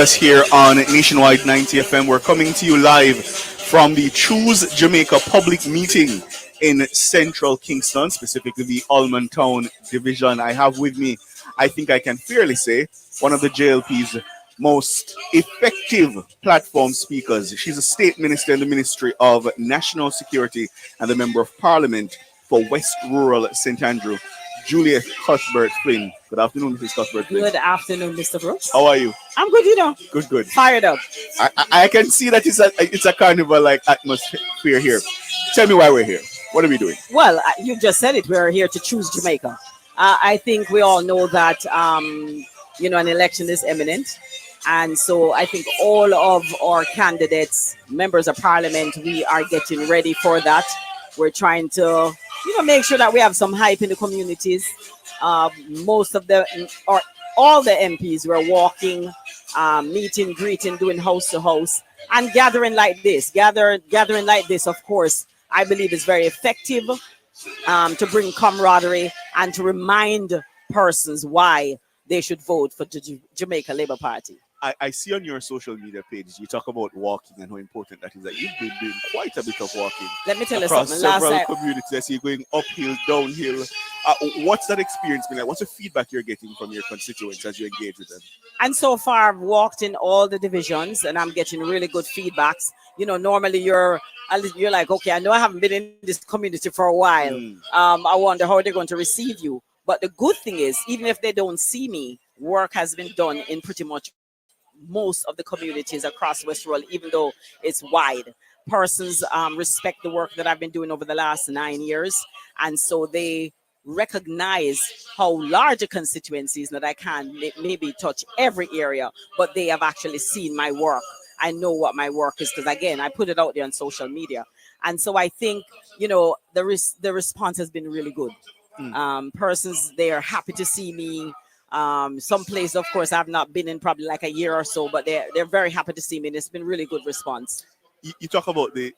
Us here on Nationwide 90 FM. We're coming to you live from the Choose Jamaica public meeting in central Kingston, specifically the Almond Town division. I have with me, I think I can fairly say, one of the JLP's most effective platform speakers. She's a state minister in the Ministry of National Security and the Member of Parliament for West Rural St. Andrew, Juliet Cuthbert Flyn. Good afternoon, Mrs. Cuthbert Flyn. Good afternoon, Mr. Brooks. How are you? I'm good, Good, good. Fired up. I can see that it's a carnival like atmosphere here. Tell me why we're here. What are we doing? Well, you just said it. We're here to choose Jamaica. I think we all know that, an election is imminent. And so I think all of our candidates, members of parliament, we are getting ready for that. We're trying to, make sure that we have some hype in the communities. Most of or all the MPs were walking, meeting, greeting, doing house to house, and gathering like this. Gathering like this, of course, I believe is very effective to bring camaraderie and to remind persons why they should vote for the Jamaica Labour Party. I see on your social media page, you talk about walking and how important that is. That you've been doing quite a bit of walking. Let me tell you across something. Several communities, I see you going uphill, downhill. What's that experience been like? What's the feedback you're getting from your constituents as you engage with them? And so far, I've walked in all the divisions, and I'm getting really good feedbacks. Normally you're like, okay, I know I haven't been in this community for a while. I wonder how they're going to receive you. But the good thing is, even if they don't see me, work has been done in pretty much most of the communities across West Rural, even though it's wide. Persons respect the work that I've been doing over the last 9 years, and so they recognize how large a constituency is, that I can maybe touch every area, but they have actually seen my work. I know what my work is because, again, I put it out there on social media, and so I think the response has been really good. Persons, they are happy to see me. Some place, of course, I've not been in probably like a year or so, but they're very happy to see me, and it's been really good response. You talk about the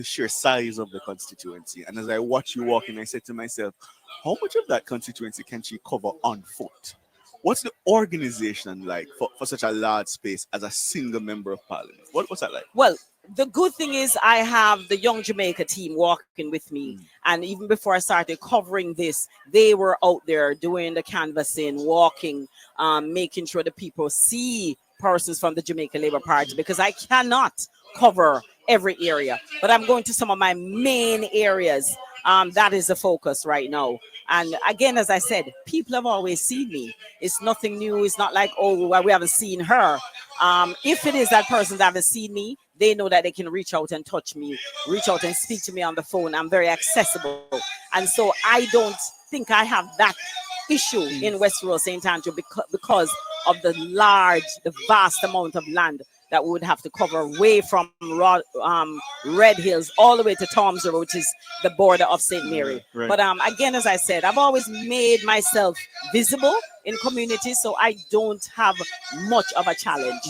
sheer size of the constituency, and as I watch you walking, I said to myself, how much of that constituency can she cover on foot? What's the organization like for such a large space as a single member of parliament? What's that like? Well, the good thing is I have the Young Jamaica team walking with me. And even before I started covering this, they were out there doing the canvassing, walking, making sure the people see persons from the Jamaica Labour Party, because I cannot cover every area. But I'm going to some of my main areas. That is the focus right now. And again, as I said, people have always seen me. It's nothing new. It's not like, oh, well, we haven't seen her. If it is that person that haven't seen me, they know that they can reach out and touch me, reach out and speak to me on the phone. I'm very accessible. And so I don't think I have that issue in West Rural St. Andrew because of the vast amount of land that we would have to cover, way from Red Hills all the way to Tom's River, which is the border of St. Mary. Right. But again, as I said, I've always made myself visible in communities, so I don't have much of a challenge.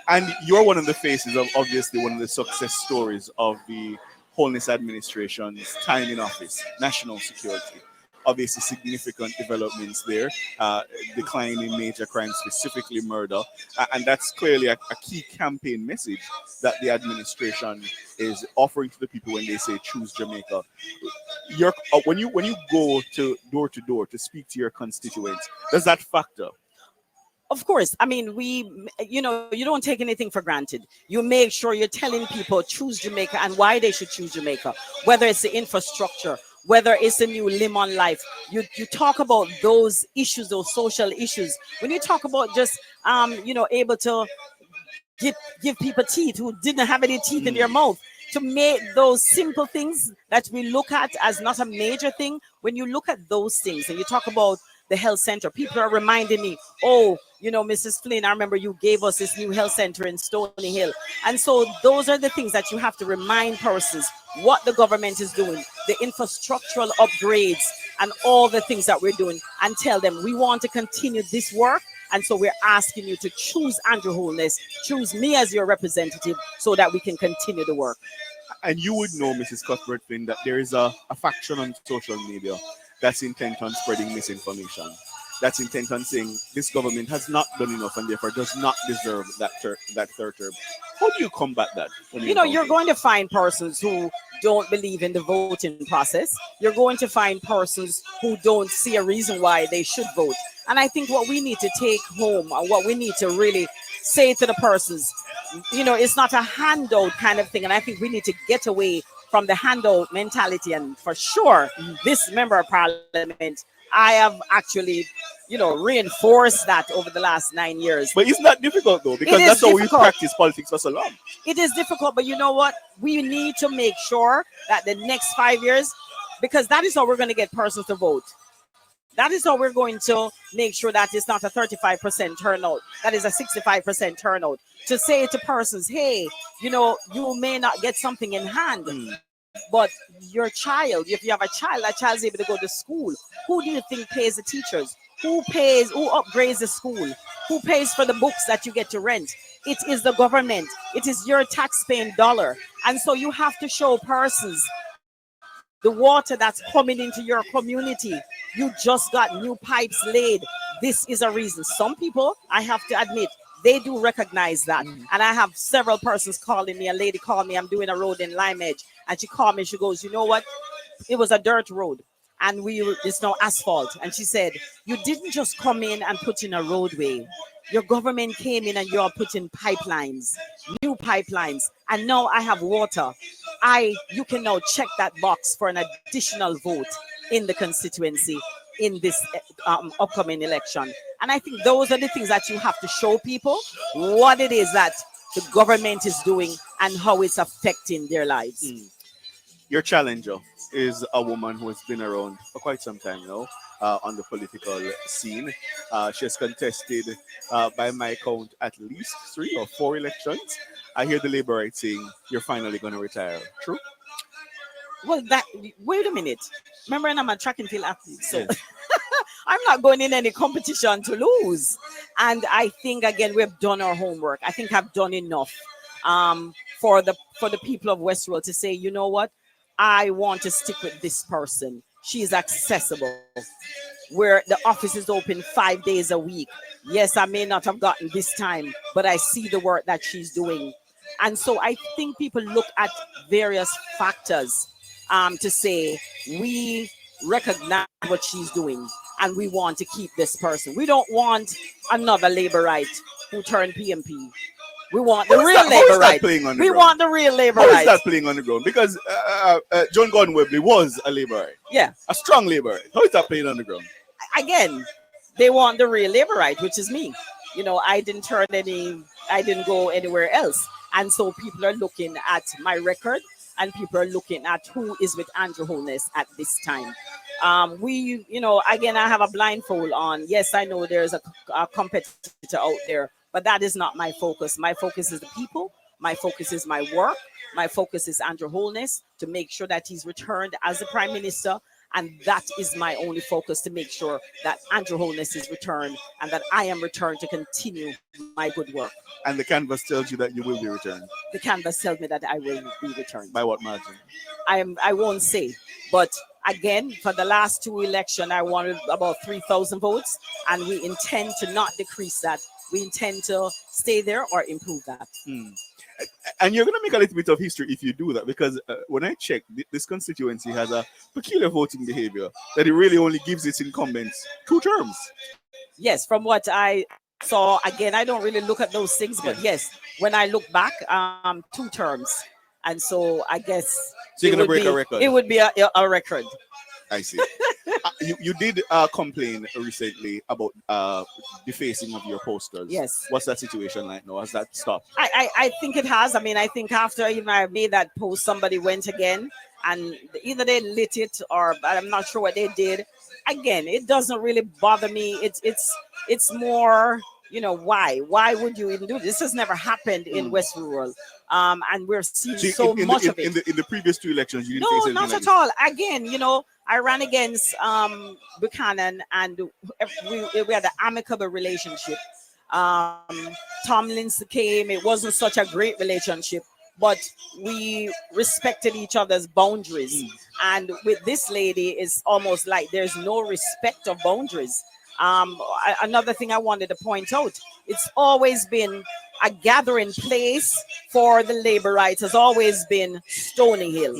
And you're one of the faces of, obviously, one of the success stories of the Holness administration's time in office, national security. Obviously, significant developments there, decline in major crimes, specifically murder, and that's clearly a key campaign message that the administration is offering to the people when they say choose Jamaica. When you go to door to speak to your constituents, does that factor? Of course. I mean, you don't take anything for granted. You make sure you're telling people choose Jamaica and why they should choose Jamaica, whether it's the infrastructure, whether it's a new limb on life. You talk about those issues, those social issues. When you talk about just, able to give people teeth who didn't have any teeth in their mouth, to make those simple things that we look at as not a major thing. When you look at those things and you talk about the health center, people are reminding me, oh, Mrs. Flynn, I remember you gave us this new health center in Stony Hill. And so those are the things that you have to remind persons what the government is doing, the infrastructural upgrades and all the things that we're doing, and tell them we want to continue this work. And so we're asking you to choose Andrew Holness, choose me as your representative so that we can continue the work. And you would know, Mrs. Cuthbert Flynn, that there is a faction on social media that's intent on spreading misinformation. that's intent on saying this government has not done enough and therefore does not deserve that third term. How do you combat that? You're going to find persons who don't believe in the voting process. You're going to find persons who don't see a reason why they should vote. And I think what we need to take home and what we need to really say to the persons, it's not a handout kind of thing. And I think we need to get away from the handout mentality. And for sure, this member of parliament, I have actually, reinforced that over the last 9 years. But isn't that difficult though? Because that's how we practice politics for so long. It is difficult, but you know what? We need to make sure that the next 5 years, because that is how we're going to get persons to vote. That is how we're going to make sure that it's not a 35% turnout. That is a 65% turnout. To say to persons, hey, you may not get something in hand, but your child, if you have a child, that child's able to go to school. Who do you think pays the teachers? Who upgrades the school? Who pays for the books that you get to rent? It is the government. It is your tax-paying dollar. And so you have to show persons the water that's coming into your community. You just got new pipes laid. This is a reason. Some people, I have to admit, they do recognize that. And I have several persons calling me. A lady called me. I'm doing a road in Lime Edge. And she called me. She goes, you know what? It was a dirt road. And it's no asphalt. And she said, you didn't just come in and put in a roadway. Your government came in and you're putting pipelines, new pipelines. And now I have water. You can now check that box for an additional vote in the constituency in this upcoming election. And I think those are the things that you have to show people what it is that the government is doing and how it's affecting their lives. Your challenger is a woman who has been around for quite some time now on the political scene. She has contested, by my count, at least 3 or 4 elections. I hear the Labour right saying you're finally going to retire. True? Well, wait a minute. Remember, I'm a track and field athlete, so Yes. I'm not going in any competition to lose. And I think, again, we've done our homework. I think I've done enough for the people of Westfield to say, you know what? I want to stick with this person. She is accessible. Where the office is open 5 days a week. Yes, I may not have gotten this time, but I see the work that she's doing. And so I think people look at various factors to say, we recognize what she's doing and we want to keep this person. We don't want another Labourite who turned PMP. We want the real Labourite. We want the real Labourite. How is that playing on the ground? Because John Gordon Webley was a Labourite. Yeah. A strong Labourite. How is that playing on the ground? Again, they want the real Labourite, which is me. I didn't go anywhere else. And so people are looking at my record and people are looking at who is with Andrew Holness at this time. Again, I have a blindfold on. Yes, I know there's a competitor out there, but that is not my focus. My focus is the people. My focus is my work. My focus is Andrew Holness, to make sure that he's returned as the Prime Minister. And that is my only focus, to make sure that Andrew Holness is returned and that I am returned to continue my good work. And the canvas tells you that you will be returned. The canvas tells me that I will be returned. By what margin? I won't say. But again, for the last 2 elections, I wanted about 3,000 votes. And we intend to not decrease that. We intend to stay there or improve that. And you're going to make a little bit of history if you do that, because when I check, this constituency has a peculiar voting behavior that it really only gives its incumbents 2 terms. Yes, from what I saw, again, I don't really look at those things, but yes, when I look back, 2 terms. And so I guess so you're going to break a record. It would be a record. I see. You did complain recently about defacing of your posters. Yes. What's that situation like now? Has that stopped? I think it has. I mean, I think after even I made that post, somebody went again and either they lit it or I'm not sure what they did. Again, it doesn't really bother me. It's more, why? Why would you even do this? This has never happened in West Rural. And we're seeing so much of it. In the previous 2 elections, you didn't No, face anything not like at all. Again, I ran against Buchanan and we had an amicable relationship. Tomlinson came. It wasn't such a great relationship, but we respected each other's boundaries. And with this lady, it's almost like there's no respect of boundaries. Another thing I wanted to point out, it's always been a gathering place for the labor rights, has always been Stony Hill.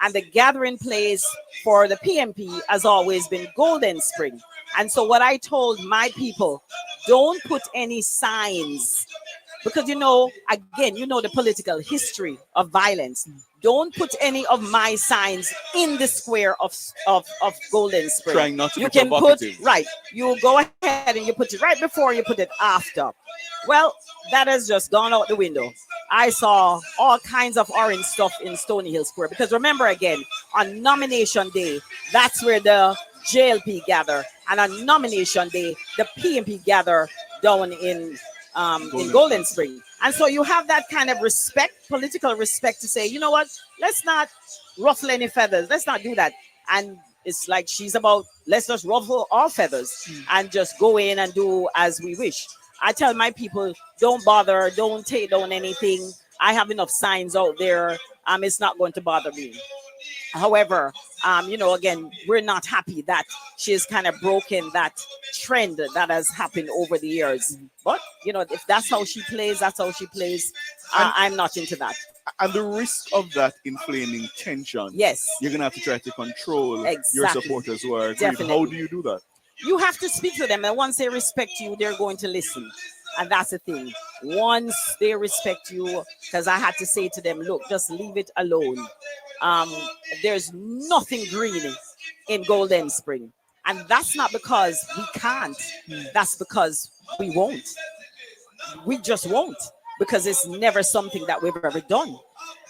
And the gathering place for the PMP has always been Golden Spring. And so what I told my people, don't put any signs, because again, the political history of violence. Don't put any of my signs in the square of Golden Spring. Trying not to You be can provocative. you go ahead and you put it right before, you put it after. Well, that has just gone out the window. I saw all kinds of orange stuff in Stony Hill Square, because remember, again, on nomination day, that's where the JLP gather, and on nomination day, the PMP gather down in Golden Spring. And so you have that kind of respect, political respect, to say, you know what, let's not ruffle any feathers. Let's not do that. And it's like she's about, let's just ruffle all feathers and just go in and do as we wish. I tell my people, don't bother, don't take down anything. I have enough signs out there. It's not going to bother me. However, again, we're not happy that she's kind of broken that trend that has happened over the years. But, if that's how she plays, that's how she plays. I'm not into that. And the risk of that inflaming tension, Yes. you're going to have to try to control your Exactly. supporters who are aggrieved. Definitely. How do you do that? You have to speak to them, and once they respect you, they're going to listen. And that's the thing. Once they respect you, because I had to say to them, look, just leave it alone. There's nothing green in Golden Spring. And that's not because we can't. That's because we won't. We just won't. Because it's never something that we've ever done.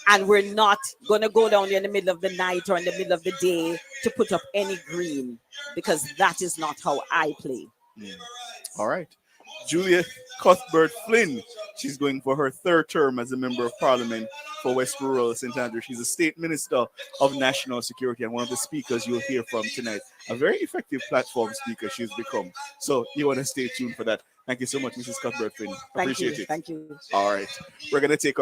And we're not going to go down there in the middle of the night or in the middle of the day to put up any green, because that is not how I play. All right. Juliet Cuthbert Flyn. She's going for her third term as a member of parliament for West Rural St. Andrew. She's a state minister of national security and one of the speakers you'll hear from tonight. A very effective platform speaker she's become. So you want to stay tuned for that. Thank you so much, Mrs. Cuthbert Flyn. Appreciate it. Thank you. All right. We're going to take a